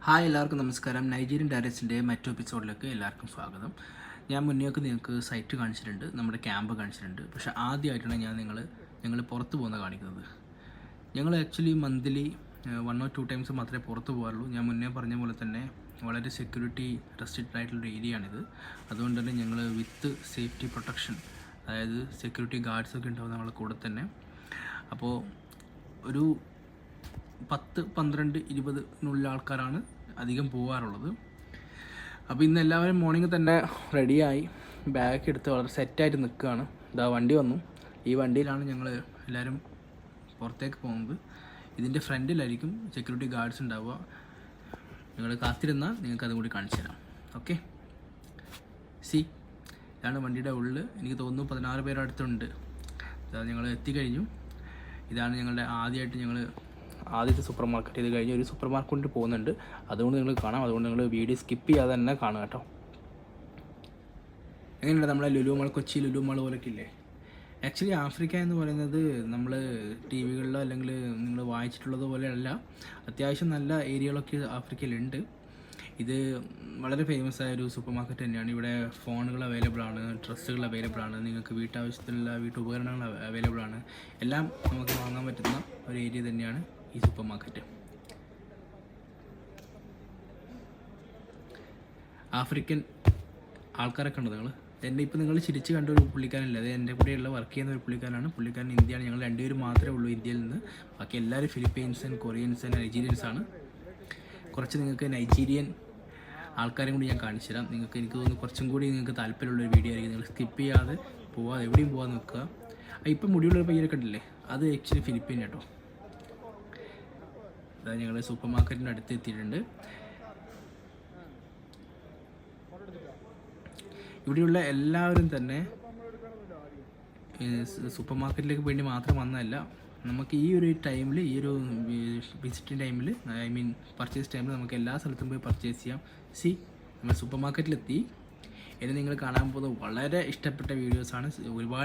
Hi എല്ലാവർക്കും നമസ്കാരം. Nigerian ഡയറക്ട്സിൻ്റെ മറ്റു എപ്പിസോഡിലേക്ക് എല്ലാവർക്കും സ്വാഗതം. ഞാൻ മുന്നേക്ക് നിങ്ങൾക്ക് സൈറ്റ് കാണിച്ചിട്ടുണ്ട്, നമ്മുടെ ക്യാമ്പ് കാണിച്ചിട്ടുണ്ട്. പക്ഷേ ആദ്യമായിട്ടാണ് ഞങ്ങൾ പുറത്ത് പോകുന്നത് കാണിക്കുന്നത്. ഞങ്ങൾ ആക്ച്വലി മന്ത്ലി 1 or 2 ടൈംസ് മാത്രമേ പുറത്ത് പോകാറുള്ളൂ. ഞാൻ മുന്നേ പറഞ്ഞ പോലെ തന്നെ വളരെ സെക്യൂരിറ്റി റെസ്ട്രിക്റ്റഡ് ആയിട്ടുള്ളൊരു ഏരിയയാണിത്. അതുകൊണ്ട് തന്നെ ഞങ്ങൾ വിത്ത് സേഫ്റ്റി പ്രൊട്ടക്ഷൻ, അതായത് സെക്യൂരിറ്റി ഗാർഡ്സൊക്കെ ഉണ്ടാവും നമ്മളെ കൂടെ തന്നെ. അപ്പോൾ ഒരു 10, 12, 20 ആൾക്കാരാണ് അധികം പോകാറുള്ളത്. അപ്പോൾ ഇന്ന് എല്ലാവരും മോർണിംഗ് തന്നെ റെഡിയായി ബാഗ് എടുത്ത് വളരെ സെറ്റായിട്ട് നിൽക്കുകയാണ്. ഇതാ വണ്ടി വന്നു. ഈ വണ്ടിയിലാണ് ഞങ്ങൾ എല്ലാവരും പുറത്തേക്ക് പോകുന്നത്. ഇതിൻ്റെ ഫ്രണ്ടിലായിരിക്കും സെക്യൂരിറ്റി ഗാർഡ്സ് ഉണ്ടാവുക. നിങ്ങൾ കാത്തിരുന്നാൽ നിങ്ങൾക്ക് അതും കൂടി കാണിച്ചു തരാം. ഓക്കെ, ഇതാണ് വണ്ടിയുടെ ഉള്ളിൽ. എനിക്ക് തോന്നുന്നു 16 പേര് അടുത്തുണ്ട്. ഞങ്ങൾ എത്തിക്കഴിഞ്ഞു. ഇതാണ് ഞങ്ങളുടെ ആദ്യത്തെ സൂപ്പർ മാർക്കറ്റ്. ഇത് കഴിഞ്ഞ് ഒരു സൂപ്പർ മാർക്കറ്റിൽ പോകുന്നുണ്ട്, അതുകൊണ്ട് നിങ്ങൾ കാണാം. അതുകൊണ്ട് നിങ്ങൾ വീഡിയോ സ്കിപ്പ് ചെയ്യാതെ തന്നെ കാണുക കേട്ടോ. എങ്ങനെയുണ്ട് നമ്മളെ ലുലു മാൾ, കൊച്ചി ലുലു മാൾ പോലൊക്കെ ഇല്ലേ? ആക്ച്വലി ആഫ്രിക്ക എന്ന് പറയുന്നത് നമ്മൾ ടി വികളിലോ അല്ലെങ്കിൽ നിങ്ങൾ വായിച്ചിട്ടുള്ളത് പോലെയല്ല. അത്യാവശ്യം നല്ല ഏരിയകളൊക്കെ ആഫ്രിക്കയിലുണ്ട്. ഇത് വളരെ ഫേമസ് ആയ ഒരു സൂപ്പർ മാർക്കറ്റ് തന്നെയാണ്. ഇവിടെ ഫോണുകൾ അവൈലബിൾ ആണ്, ഡ്രസ്സുകൾ അവൈലബിൾ ആണ്, നിങ്ങൾക്ക് വീട്ടാവശ്യത്തിനുള്ള വീട്ടുപകരണങ്ങൾ അവൈലബിൾ ആണ്. എല്ലാം നമുക്ക് വാങ്ങാൻ പറ്റുന്ന ഒരു ഏരിയ തന്നെയാണ് ഈ സൂപ്പർ മാർക്കറ്റ്. ആഫ്രിക്കൻ ആൾക്കാരൊക്കെ ഉണ്ട്. നിങ്ങൾ ചിരിച്ച് കണ്ട ഒരു പുള്ളിക്കാരനില്ല, അത് എൻ്റെ കൂടെയുള്ള വർക്ക് ചെയ്യുന്ന ഒരു പുള്ളിക്കാരനാണ്. പുള്ളിക്കാരൻ ഇന്ത്യയാണ്. ഞങ്ങൾ 2 പേര് മാത്രമേ ഉള്ളൂ ഇന്ത്യയിൽ നിന്ന്. ബാക്കി എല്ലാവരും ഫിലിപ്പീൻസ്, കൊറിയൻസ്, നൈജീരിയൻസ് ആണ്. കുറച്ച് നിങ്ങൾക്ക് നൈജീരിയൻ ആൾക്കാരും കൂടി ഞാൻ കാണിച്ചു തരാം. എനിക്ക് തോന്നുന്നു കുറച്ചും കൂടി നിങ്ങൾക്ക് താല്പര്യമുള്ളൊരു വീഡിയോ ആയിരിക്കും. നിങ്ങൾ സ്കിപ്പ് ചെയ്യാതെ പോവാതെ എവിടെയും പോകാൻ നോക്കുക. ഇപ്പം മുടിയുള്ളൊരു പയ്യനൊക്കെ ഉണ്ടല്ലേ, അത് ആക്ച്വലി ഫിലിപ്പീൻ കേട്ടോ. അതായത് ഞങ്ങൾ സൂപ്പർ മാർക്കറ്റിൻ്റെ അടുത്ത് എത്തിയിട്ടുണ്ട്. ഇവിടെയുള്ള എല്ലാവരും തന്നെ സൂപ്പർ മാർക്കറ്റിലേക്ക് വേണ്ടി മാത്രം വന്നതല്ല. നമുക്ക് ഈ ഒരു ടൈമിൽ, ഈ ഒരു വിസിറ്റിംഗ് ടൈമിൽ, പർച്ചേസ് ടൈമിൽ നമുക്ക് എല്ലാ സ്ഥലത്തും പോയി പർച്ചേസ് ചെയ്യാം. നമ്മൾ സൂപ്പർ മാർക്കറ്റിലെത്തി. ഇനി നിങ്ങൾ കാണാൻ പോകുന്നത് വളരെ ഇഷ്ടപ്പെട്ട വീഡിയോസാണ്. ഒരുപാട്